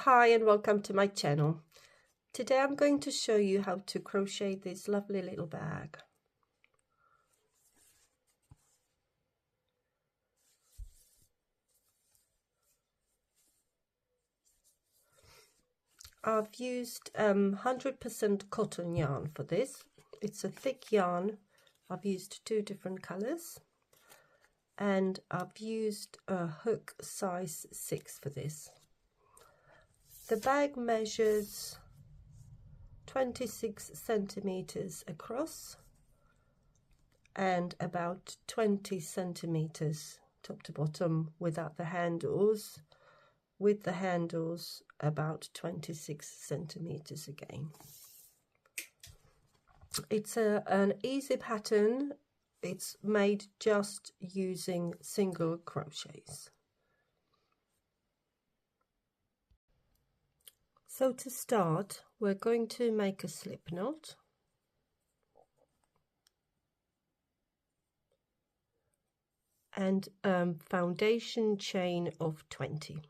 Hi and welcome to my channel. Today I'm going to show you how to crochet this lovely little bag. I've used 100% cotton yarn for this. It's a thick yarn. I've used 2 different colors and I've used a hook size 6 for this. The bag measures 26 centimeters across and about 20 centimeters top to bottom without the handles. With the handles, about 26 centimeters again. It's an easy pattern. It's made just using single crochets. So to start, we're going to make a slip knot. And foundation chain of 20.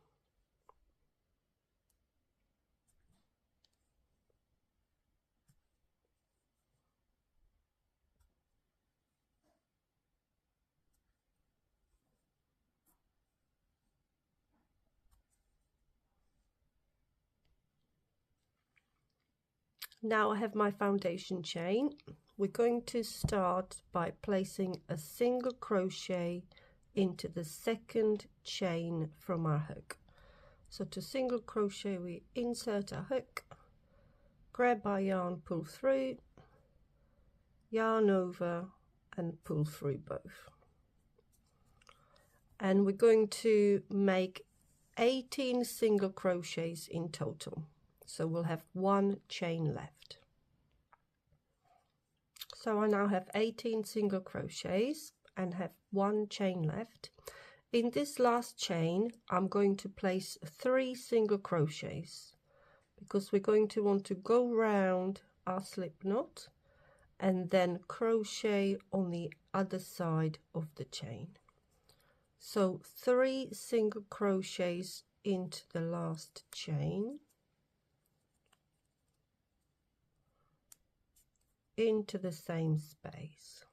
Now I have my foundation chain. We're going to start by placing a single crochet into the second chain from our hook. So to single crochet, we insert a hook, grab our yarn, pull through, yarn over and pull through both. And we're going to make 18 single crochets in total. So we'll have 1 chain left. So I now have 18 single crochets and have 1 chain left. In this last chain, I'm going to place 3 single crochets because we're going to want to go round our slip knot and then crochet on the other side of the chain. So 3 single crochets into the last chain, into the same space.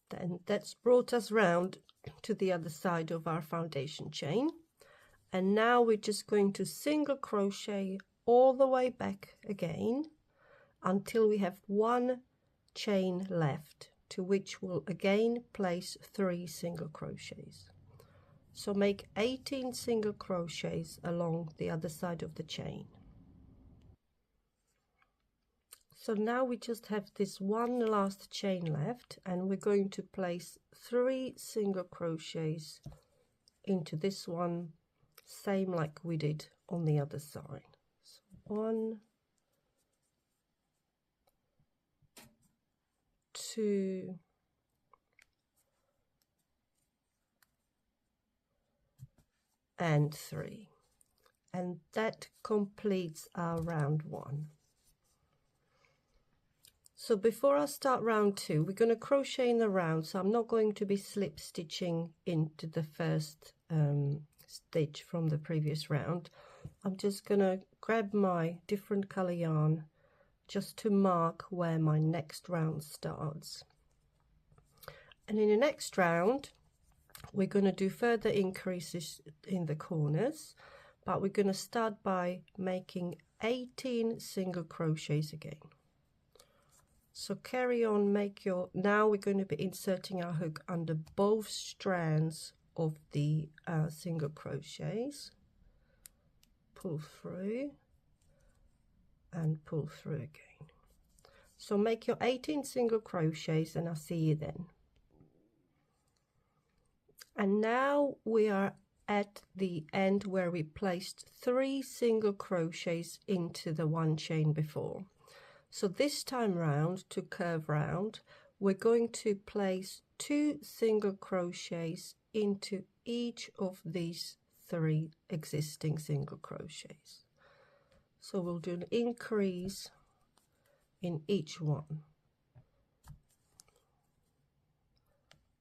Then that's brought us round to the other side of our foundation chain, and now we're just going to single crochet all the way back again until we have 1 chain left, to which we'll again place 3 single crochets. So make 18 single crochets along the other side of the chain. So now we just have this 1 last chain left, and we're going to place 3 single crochets into this one, same like we did on the other side. So 1, 2, and 3, and that completes our round 1. So before I start round 2, we're going to crochet in the round, so I'm not going to be slip stitching into the first stitch from the previous round. I'm just going to grab my different color yarn just to mark where my next round starts. And in the next round, we're going to do further increases in the corners, but we're going to start by making 18 single crochets again. So carry on, now we're going to be inserting our hook under both strands of the single crochets. Pull through and pull through again. So make your 18 single crochets and I'll see you then. And now we are at the end where we placed 3 single crochets into the one chain before. So this time round, to curve round, we're going to place 2 single crochets into each of these 3 existing single crochets. So we'll do an increase in each one.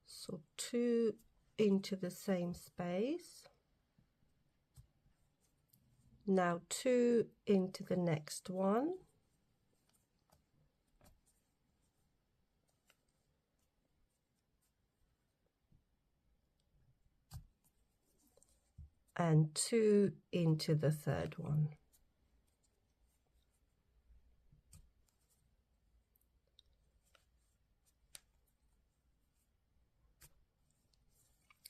So 2 into the same space. Now 2 into the next one. And 2 into the third one.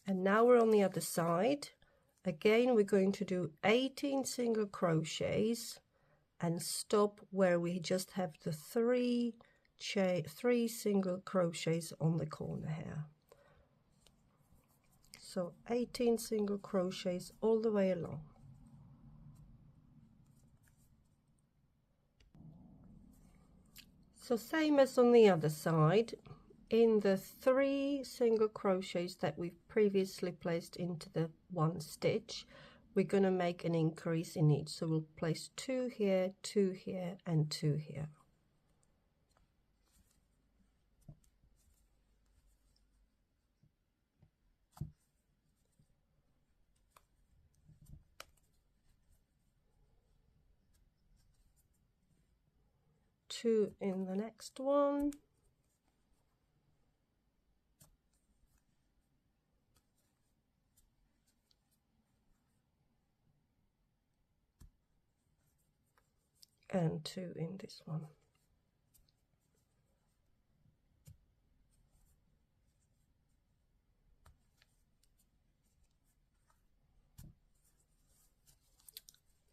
And now we're on the other side. Again, we're going to do 18 single crochets and stop where we just have the 3 single crochets on the corner here. So 18 single crochets all the way along. So same as on the other side, in the 3 single crochets that we've previously placed into the one stitch, we're going to make an increase in each. So we'll place 2 here, 2 here, and 2 here. Two in the next one. And 2 in this one.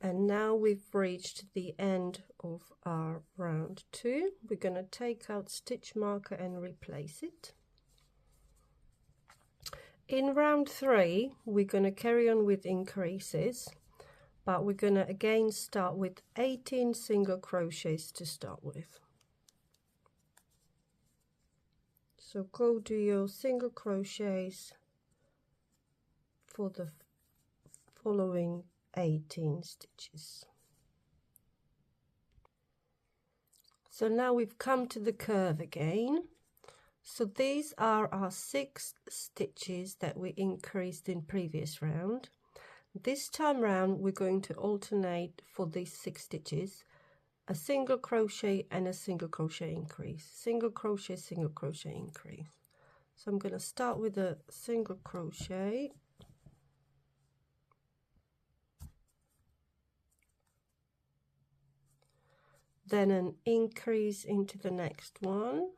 And now we've reached the end of our round 2. We're going to take out stitch marker and replace it. In round 3, we're going to carry on with increases, but we're going to again start with 18 single crochets to start with. So go do your single crochets for the following 18 stitches. So now we've come to the curve again. So these are our 6 stitches that we increased in previous round. This time round we're going to alternate for these 6 stitches, a single crochet and a single crochet increase, single crochet increase. So I'm going to start with a single crochet, then an increase into the next one,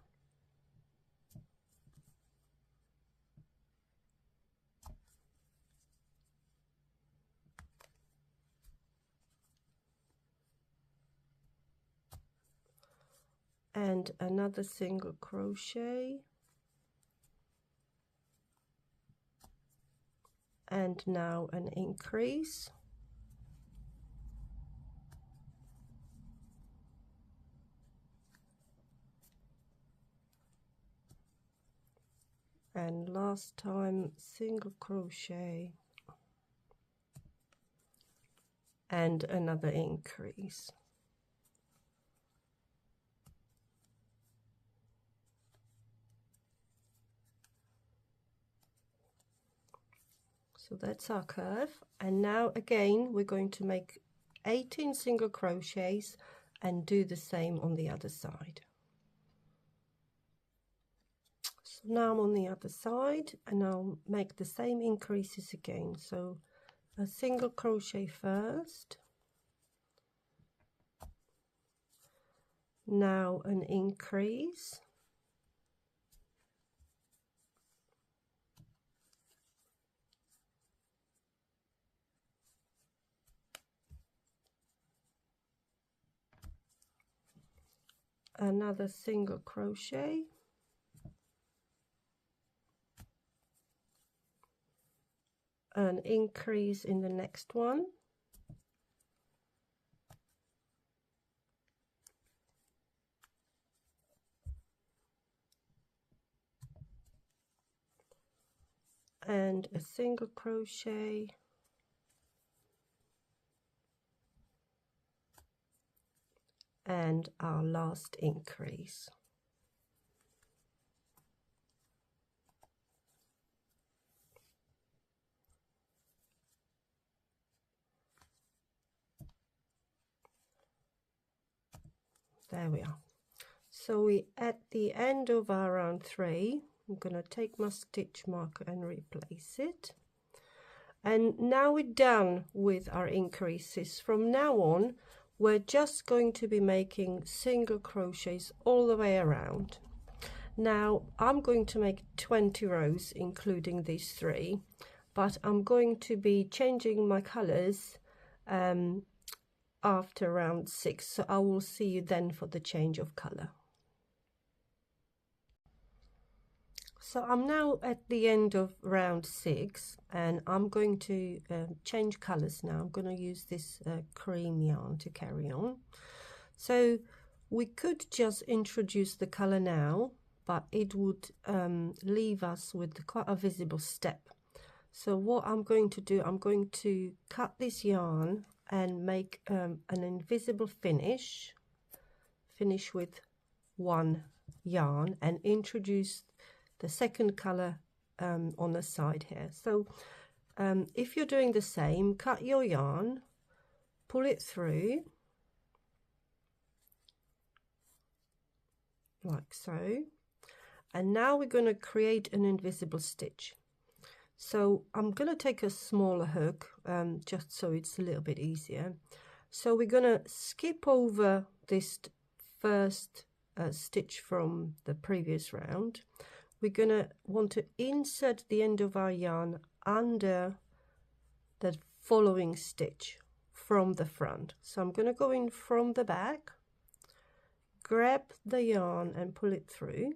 and another single crochet, and now an increase, and last time single crochet and another increase. So that's our curve, and now again we're going to make 18 single crochets and do the same on the other side. So now I'm on the other side and I'll make the same increases again. So a single crochet first, now an increase, another single crochet, an increase in the next one. And a single crochet, and our last increase. There we are. So we at the end of our round 3, I'm going to take my stitch marker and replace it. And now we're done with our increases. From now on, we're just going to be making single crochets all the way around. Now I'm going to make 20 rows including these 3, but I'm going to be changing my colors after round 6, so I will see you then for the change of color. So I'm now at the end of round 6, and I'm going to change colors now. I'm going to use this cream yarn to carry on. So we could just introduce the color now, but it would leave us with quite a visible step. So what I'm going to do, I'm going to cut this yarn and make an invisible finish with one yarn, and introduce the second color on the side here. So if you're doing the same, cut your yarn, pull it through like so, and now we're going to create an invisible stitch. So I'm going to take a smaller hook just so it's a little bit easier. So we're going to skip over this first stitch from the previous round. We're going to want to insert the end of our yarn under the following stitch from the front. So I'm going to go in from the back, grab the yarn and pull it through.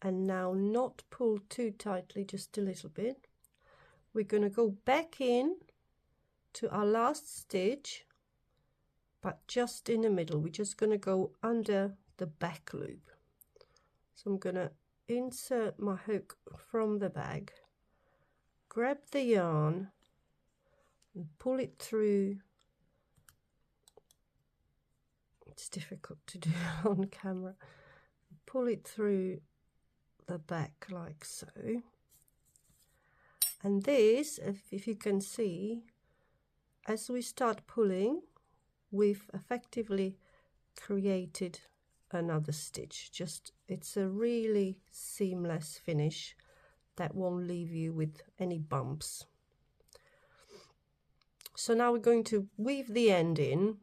And now not pull too tightly, just a little bit. We're going to go back in to our last stitch, but just in the middle. We're just going to go under the back loop. So I'm going to insert my hook from the bag, grab the yarn and pull it through. It's difficult to do on camera. Pull it through the back like so. And this, if you can see, as we start pulling, we've effectively created another stitch. Just, it's a really seamless finish that won't leave you with any bumps. So now we're going to weave the end in.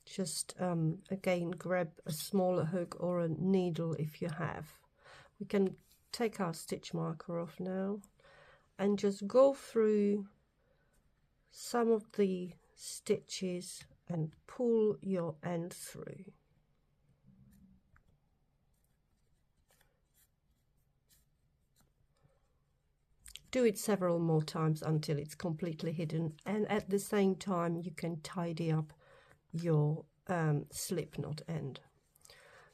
Just again, grab a smaller hook or a needle if you have. We can take our stitch marker off now and just go through some of the stitches and pull your end through. Do it several more times until it's completely hidden, and at the same time you can tidy up your slip knot end.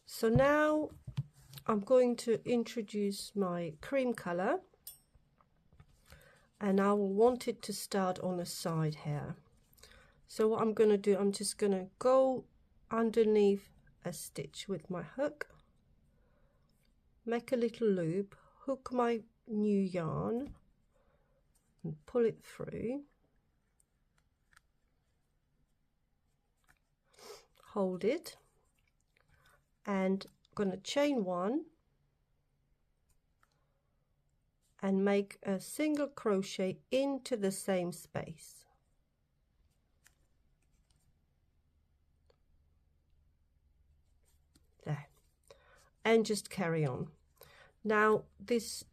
So now I'm going to introduce my cream color, and I will want it to start on the side here. So what I'm going to do, I'm just going to go underneath a stitch with my hook, make a little loop, hook my new yarn and pull it through, hold it, and I'm going to chain one and make a single crochet into the same space. There, and just carry on. Now this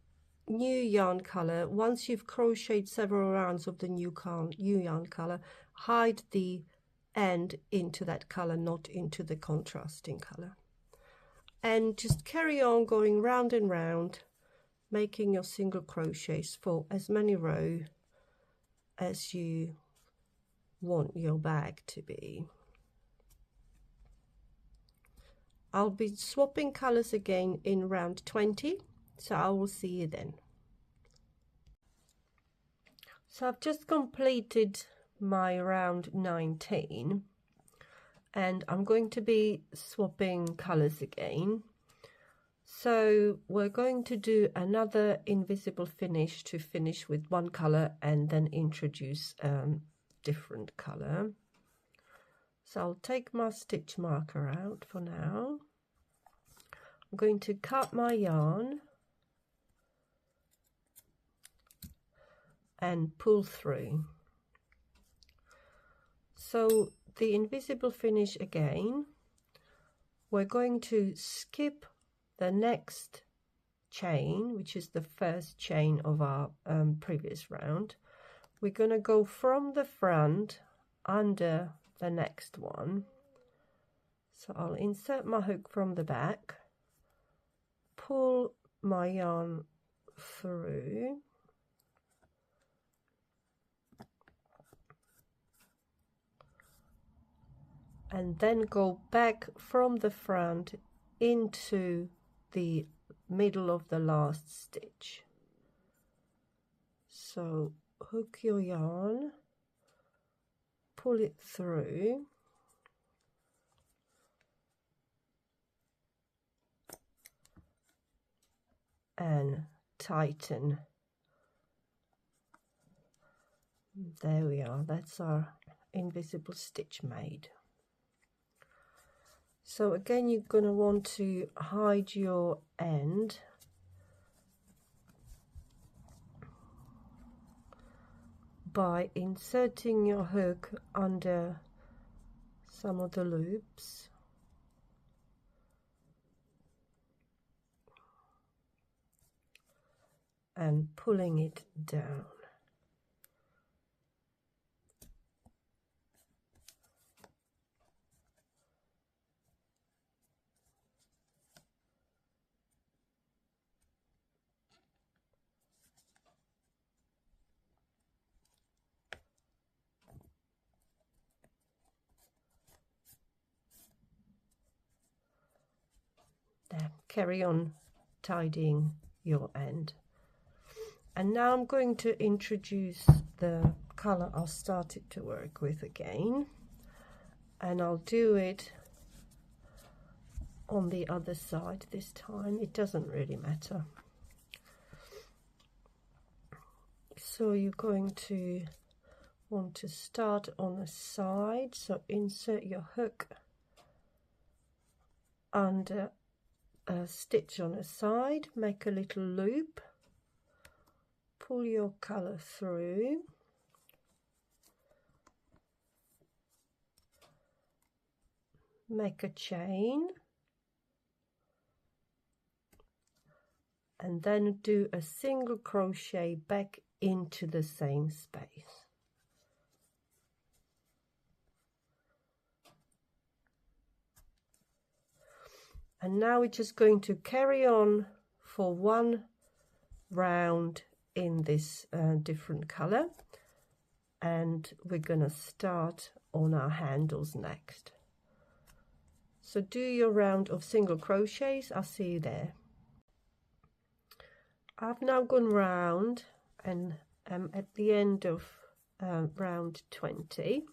new yarn color, once you've crocheted several rounds of the new yarn color, hide the end into that color, not into the contrasting color, and just carry on going round and round making your single crochets for as many rows as you want your bag to be. I'll be swapping colors again in round 20, so I will see you then. So I've just completed my round 19 and I'm going to be swapping colors again. So we're going to do another invisible finish to finish with one color and then introduce different color. So I'll take my stitch marker out for now. I'm going to cut my yarn and pull through. So the invisible finish again, we're going to skip the next chain, which is the first chain of our previous round. We're going to go from the front under the next one. So I'll insert my hook from the back, pull my yarn through, and then go back from the front into the middle of the last stitch. So hook your yarn, pull it through, and tighten. There we are, that's our invisible stitch made. So again, you're going to want to hide your end by inserting your hook under some of the loops and pulling it down. There, carry on tidying your end. And now I'm going to introduce the color I started to work with again, and I'll do it on the other side this time. It doesn't really matter. So you're going to want to start on the side, so insert your hook under a stitch on a side, make a little loop, pull your color through, make a chain, and then do a single crochet back into the same space. And now we're just going to carry on for one round in this different color, and we're going to start on our handles next. So do your round of single crochets. I'll see you there. I've now gone round and I'm at the end of round 20.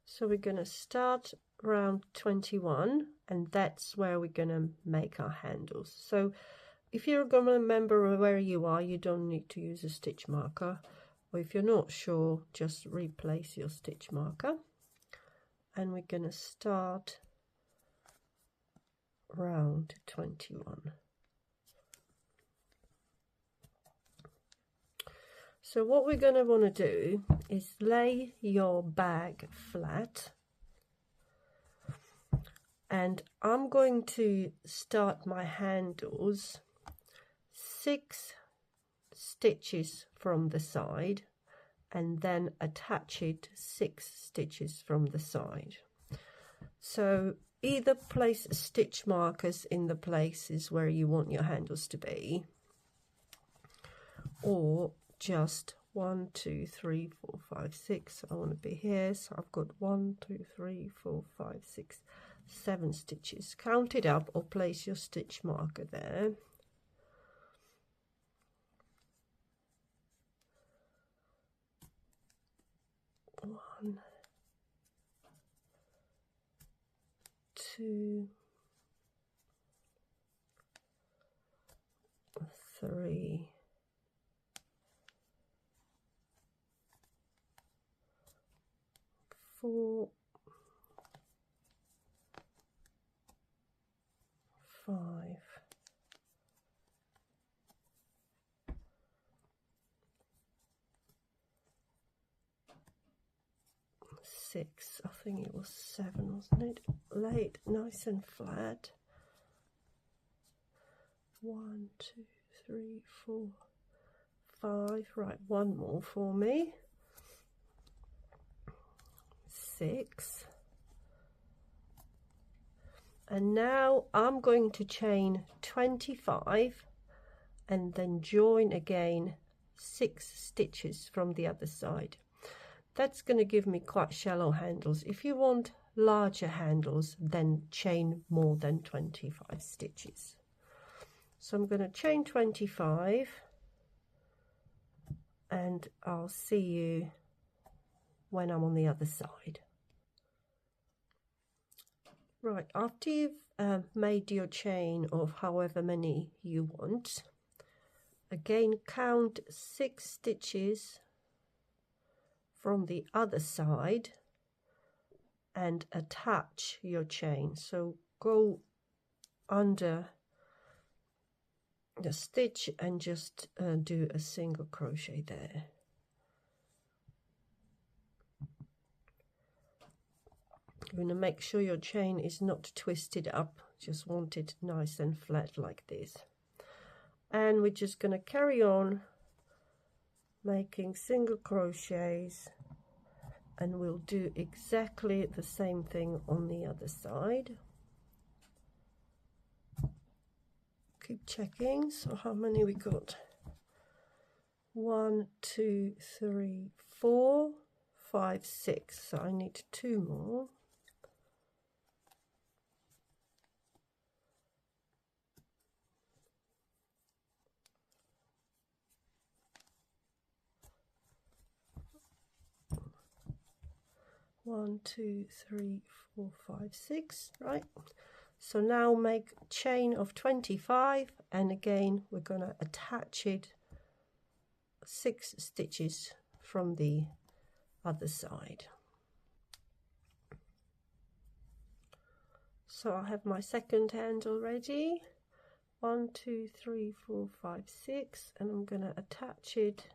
So we're going to start round 21, and that's where we're going to make our handles. So if you're going to remember where you are, you don't need to use a stitch marker, or if you're not sure, just replace your stitch marker. And we're going to start round 21. So what we're going to want to do is lay your bag flat, and I'm going to start my handles 6 stitches from the side and then attach it 6 stitches from the side. So either place stitch markers in the places where you want your handles to be, or just 1, 2, 3, 4, 5, 6. I want to be here, so I've got 1, 2, 3, 4, 5, 6, 7 stitches. Count it up or place your stitch marker there. One, 2, 3, 4, 5, 6. I think it was 7, wasn't it? Laid nice and flat. 1, 2, 3, 4, 5. Right, one more for me. 6. And now I'm going to chain 25 and then join again 6 stitches from the other side. That's going to give me quite shallow handles. If you want larger handles, then chain more than 25 stitches. So I'm going to chain 25 and I'll see you when I'm on the other side. Right, after you've made your chain of however many you want, again count 6 stitches from the other side and attach your chain. So go under the stitch and just do a single crochet there. You're going to make sure your chain is not twisted up, just want it nice and flat like this. And we're just going to carry on making single crochets, and we'll do exactly the same thing on the other side. Keep checking. So how many we got? 1, 2, 3, 4, 5, 6. So I need 2 more. One, 2, 3, 4, 5, 6. Right. So now make chain of 25, and again we're going to attach it 6 stitches from the other side. So I have my second handle ready. 1, 2, 3, 4, 5, 6, and I'm going to attach it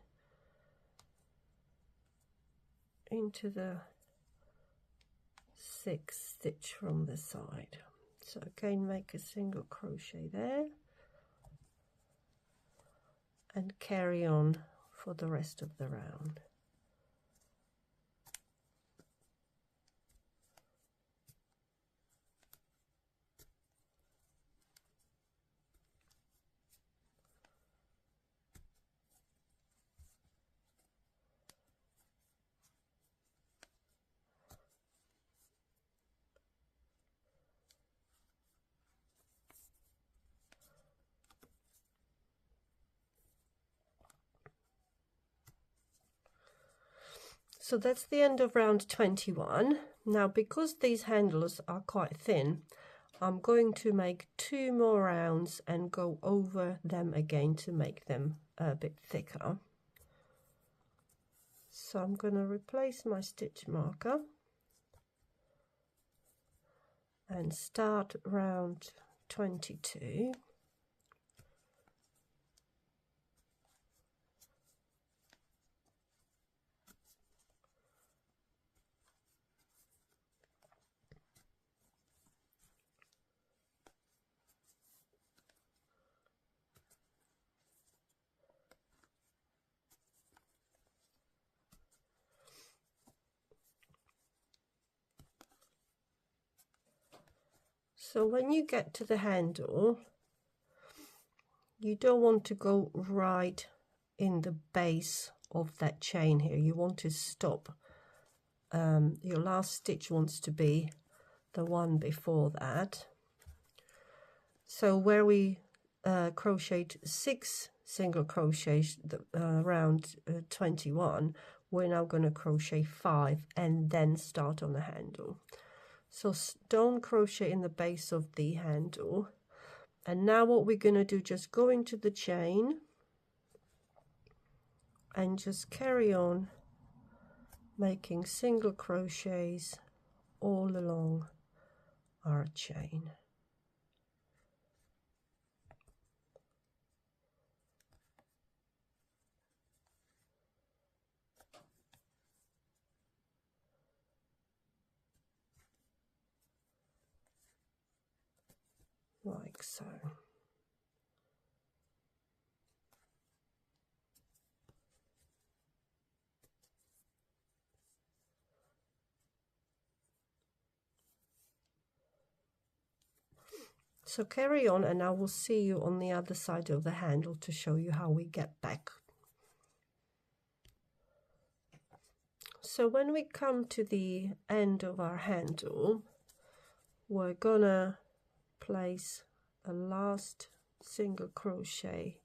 into the 6th stitch from the side. So again make a single crochet there and carry on for the rest of the round. So that's the end of round 21. Now, because these handles are quite thin, I'm going to make 2 more rounds and go over them again to make them a bit thicker. So I'm going to replace my stitch marker and start round 22. So when you get to the handle, you don't want to go right in the base of that chain here. You want to stop. Your last stitch wants to be the one before that. So where we crocheted 6 single crochets round 21, we're now going to crochet 5 and then start on the handle. So don't crochet in the base of the handle. And now what we're going to do, just go into the chain and just carry on making single crochets all along our chain. Like so. So carry on, and I will see you on the other side of the handle to show you how we get back. So when we come to the end of our handle, we're gonna place a last single crochet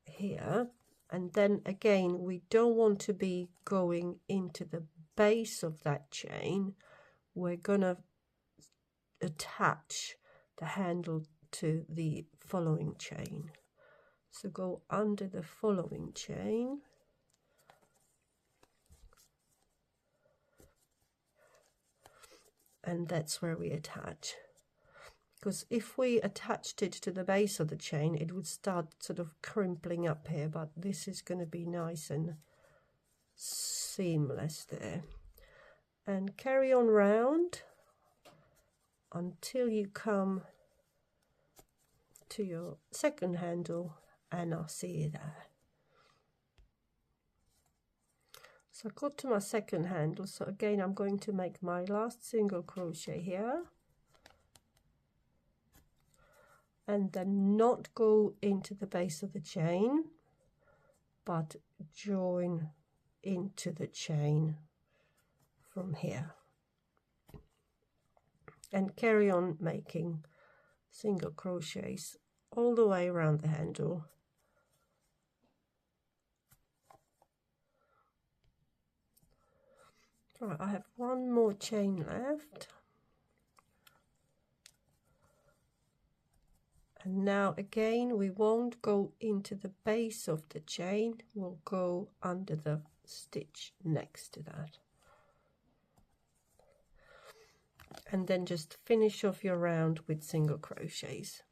here, and then again we don't want to be going into the base of that chain. We're gonna attach the handle to the following chain. So go under the following chain, and that's where we attach. Because if we attached it to the base of the chain, it would start sort of crimpling up here, but this is going to be nice and seamless there. And carry on round until you come to your second handle, and I'll see you there. So I got to my second handle, so again I'm going to make my last single crochet here, and then not go into the base of the chain, but join into the chain from here, and carry on making single crochets all the way around the handle. Right, I have one more chain left, and now again we won't go into the base of the chain, we'll go under the stitch next to that, and then just finish off your round with single crochets.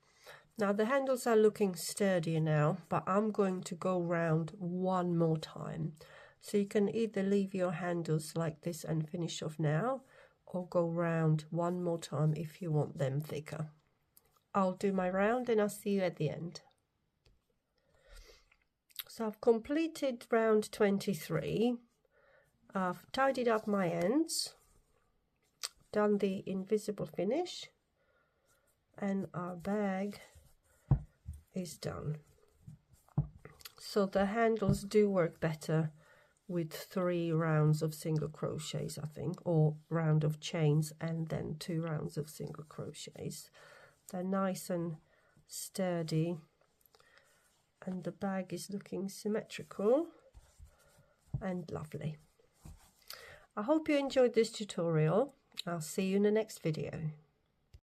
Now the handles are looking sturdier now, but I'm going to go round one more time. So you can either leave your handles like this and finish off now, or go round one more time if you want them thicker. I'll do my round and I'll see you at the end. So I've completed round 23. I've tidied up my ends, done the invisible finish, and our bag is done. So the handles do work better with 3 rounds of single crochets, I think, or round of chains and then 2 rounds of single crochets. They're nice and sturdy, and the bag is looking symmetrical and lovely. I hope you enjoyed this tutorial. I'll see you in the next video.